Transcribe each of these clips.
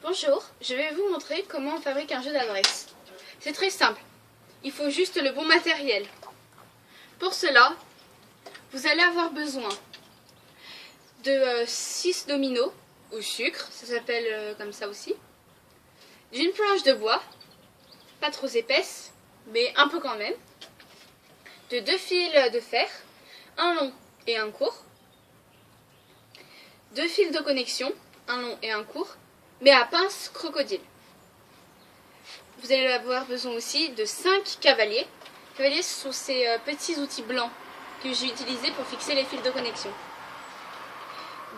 Bonjour, je vais vous montrer comment on fabrique un jeu d'adresse. C'est très simple, il faut juste le bon matériel. Pour cela, vous allez avoir besoin de 6 dominos au sucre, ça s'appelle comme ça aussi, d'une planche de bois, pas trop épaisse, mais un peu quand même, de 2 fils de fer, un long et un court, 2 fils de connexion, un long et un court, mais à pince crocodile. Vous allez avoir besoin aussi de 5 cavaliers. Les cavaliers, ce sont ces petits outils blancs que j'ai utilisés pour fixer les fils de connexion.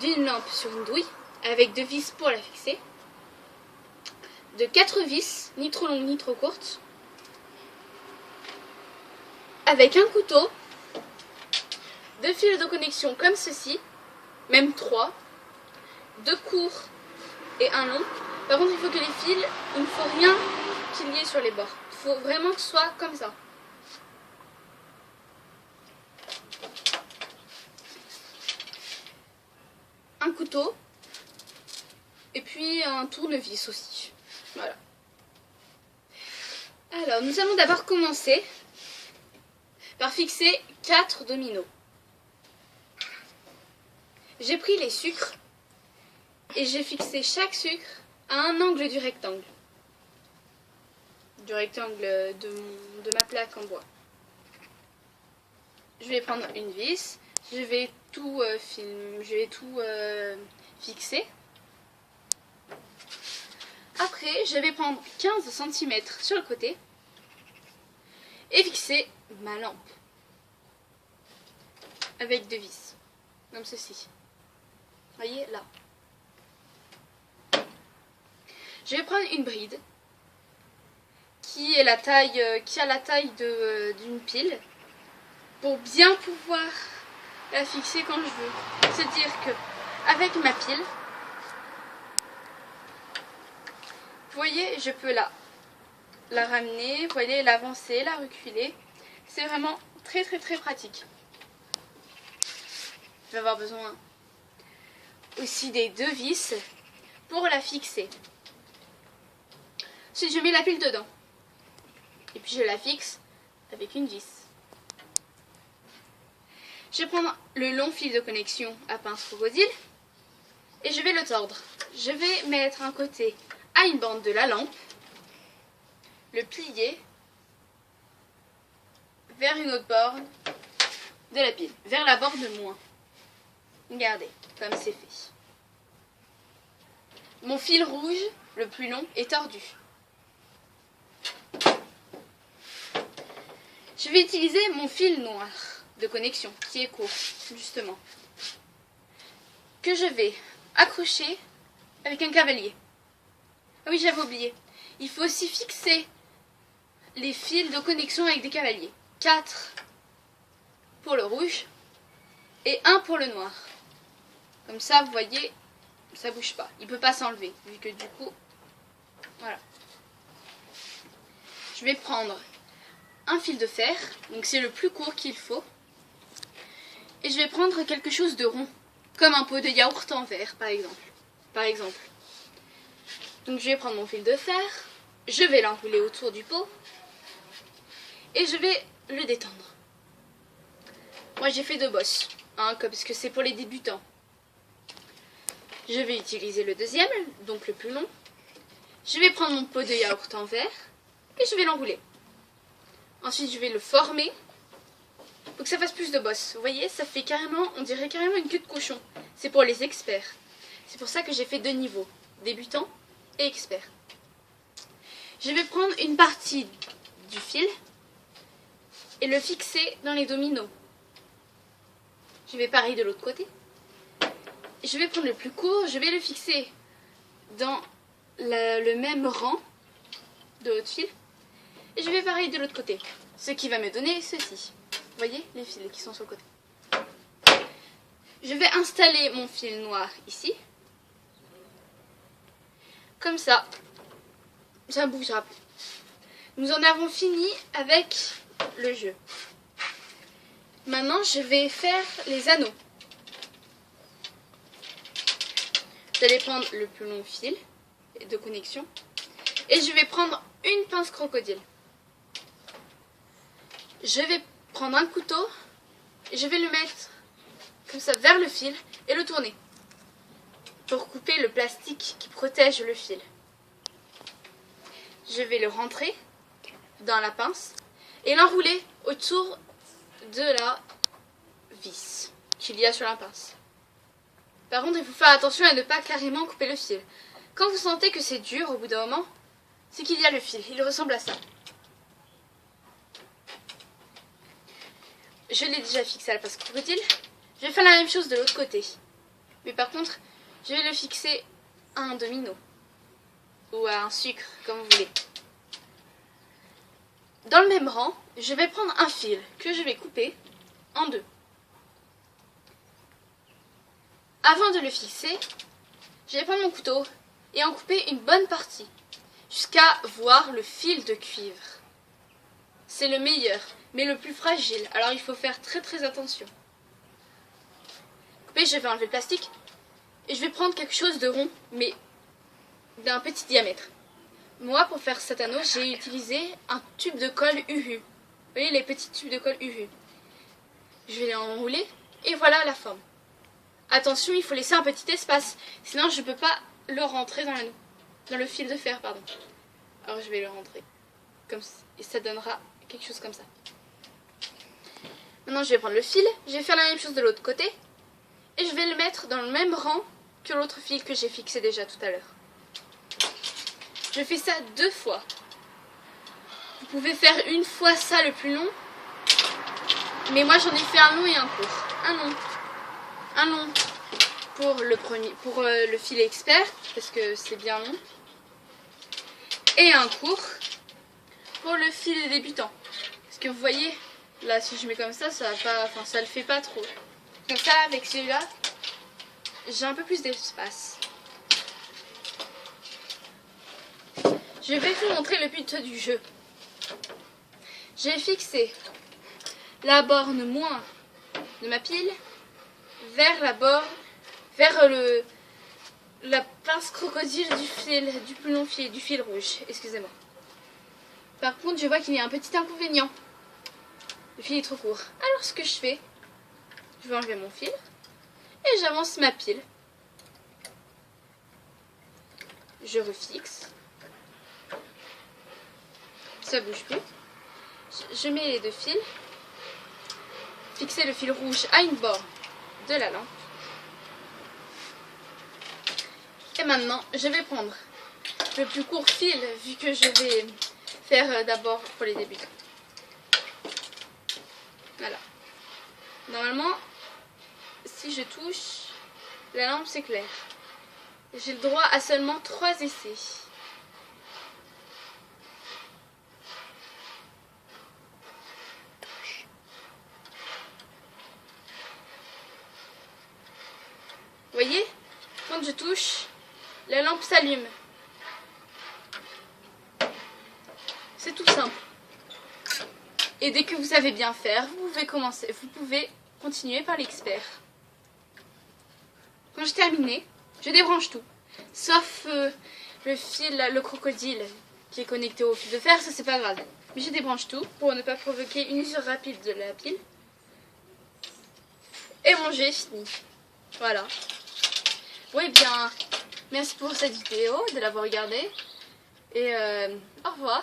D'une lampe sur une douille, avec 2 vis pour la fixer. De 4 vis, ni trop longues ni trop courtes. Avec un couteau, 2 fils de connexion comme ceci, même 3, 2 courts et un long. Par contre, il faut que les fils, il ne faut rien qu'il y ait sur les bords. Il faut vraiment que ce soit comme ça. Un couteau et puis un tournevis aussi. Voilà. Alors, nous allons d'abord commencer par fixer 4 dominos. J'ai pris les sucres et j'ai fixé chaque sucre à un angle du rectangle. De ma plaque en bois. Je vais prendre une vis, je vais tout fixer. Après, je vais prendre 15 cm sur le côté et fixer ma lampe avec 2 vis, comme ceci. Voyez là. Je vais prendre une bride qui a la taille d'une pile pour bien pouvoir la fixer quand je veux. C'est-à-dire que avec ma pile, vous voyez, je peux la ramener, vous voyez, l'avancer, la reculer. C'est vraiment très pratique. Je vais avoir besoin aussi des 2 vis pour la fixer. Ensuite, je mets la pile dedans. Et puis je la fixe avec une vis. Je vais prendre le long fil de connexion à pince crocodile et je vais le tordre. Je vais mettre un côté à une bande de la lampe, le plier vers une autre borne de la pile, vers la borne moins. Regardez, comme c'est fait. Mon fil rouge, le plus long, est tordu. Je vais utiliser mon fil noir de connexion, qui est court, justement, que je vais accrocher avec un cavalier. Ah oui, j'avais oublié. Il faut aussi fixer les fils de connexion avec des cavaliers. 4 pour le rouge et 1 pour le noir. Comme ça, vous voyez, ça ne bouge pas. Il ne peut pas s'enlever, vu que du coup, voilà. Je vais prendre un fil de fer, donc c'est le plus court qu'il faut. Et je vais prendre quelque chose de rond, comme un pot de yaourt en verre, par exemple. Donc je vais prendre mon fil de fer, je vais l'enrouler autour du pot, et je vais le détendre. Moi j'ai fait 2 bosses, parce que c'est pour les débutants. Je vais utiliser le deuxième, donc le plus long. Je vais prendre mon pot de yaourt en verre, et je vais l'enrouler. Ensuite, je vais le former pour que ça fasse plus de bosses. Vous voyez, ça fait carrément, on dirait carrément une queue de cochon. C'est pour les experts. C'est pour ça que j'ai fait 2 niveaux, débutant et expert. Je vais prendre une partie du fil et le fixer dans les dominos. Je vais pareil de l'autre côté. Je vais prendre le plus court, je vais le fixer dans le même rang de l'autre fil. Et je vais pareil de l'autre côté, ce qui va me donner ceci. Vous voyez les fils qui sont sur le côté. Je vais installer mon fil noir ici. Comme ça, ça ne bougera plus. Nous en avons fini avec le jeu. Maintenant, je vais faire les anneaux. Vous allez prendre le plus long fil de connexion. Et je vais prendre une pince crocodile. Je vais prendre un couteau et je vais le mettre comme ça vers le fil et le tourner pour couper le plastique qui protège le fil. Je vais le rentrer dans la pince et l'enrouler autour de la vis qu'il y a sur la pince. Par contre, il faut faire attention à ne pas carrément couper le fil. Quand vous sentez que c'est dur au bout d'un moment, c'est qu'il y a le fil. Il ressemble à ça. Je l'ai déjà fixé à la pince crocodile. Je vais faire la même chose de l'autre côté. Mais par contre, je vais le fixer à un domino. Ou à un sucre, comme vous voulez. Dans le même rang, je vais prendre un fil que je vais couper en deux. Avant de le fixer, je vais prendre mon couteau et en couper une bonne partie, jusqu'à voir le fil de cuivre. C'est le meilleur, mais le plus fragile, alors il faut faire très très attention. Coupé, je vais enlever le plastique et je vais prendre quelque chose de rond, mais d'un petit diamètre. Moi, pour faire cet anneau, j'ai utilisé un tube de colle UHU. Vous voyez les petits tubes de colle UHU. Je vais les enrouler et voilà la forme. Attention, il faut laisser un petit espace, sinon je ne peux pas le rentrer dans l'anneau, dans le fil de fer, pardon. Alors je vais le rentrer comme ça, et ça donnera quelque chose comme ça. Maintenant, je vais prendre le fil, je vais faire la même chose de l'autre côté, et je vais le mettre dans le même rang que l'autre fil que j'ai fixé déjà tout à l'heure. Je fais ça 2 fois. Vous pouvez faire une fois ça le plus long, mais moi j'en ai fait un long et un court. Un long pour le filet expert, parce que c'est bien long, et un court pour le filet débutant. Parce que vous voyez, là si je mets comme ça, ça le fait pas trop. Comme ça, avec celui-là, j'ai un peu plus d'espace. Je vais vous montrer le but du jeu. J'ai fixé la borne moins de ma pile vers la borne, vers la pince crocodile du plus long fil, du fil rouge, excusez-moi. Par contre, je vois qu'il y a un petit inconvénient. Le fil est trop court. Alors, ce que je fais, je vais enlever mon fil et j'avance ma pile. Je refixe. Ça bouge plus. Je mets les 2 fils. Fixer le fil rouge à une borne de la lampe. Et maintenant, je vais prendre le plus court fil, vu que je vais faire d'abord pour les débutants. Voilà. Normalement, si je touche, la lampe s'éclaire. J'ai le droit à seulement 3 essais. Vous voyez, quand je touche, la lampe s'allume. C'est tout simple. Et dès que vous savez bien faire, vous pouvez continuer par l'expert. Quand j'ai terminé, je débranche tout. Sauf le fil, le crocodile qui est connecté au fil de fer, ça c'est pas grave. Mais je débranche tout pour ne pas provoquer une usure rapide de la pile. Et mon jeu est fini. Voilà. Oui, bien, merci pour cette vidéo, de l'avoir regardée. Et au revoir.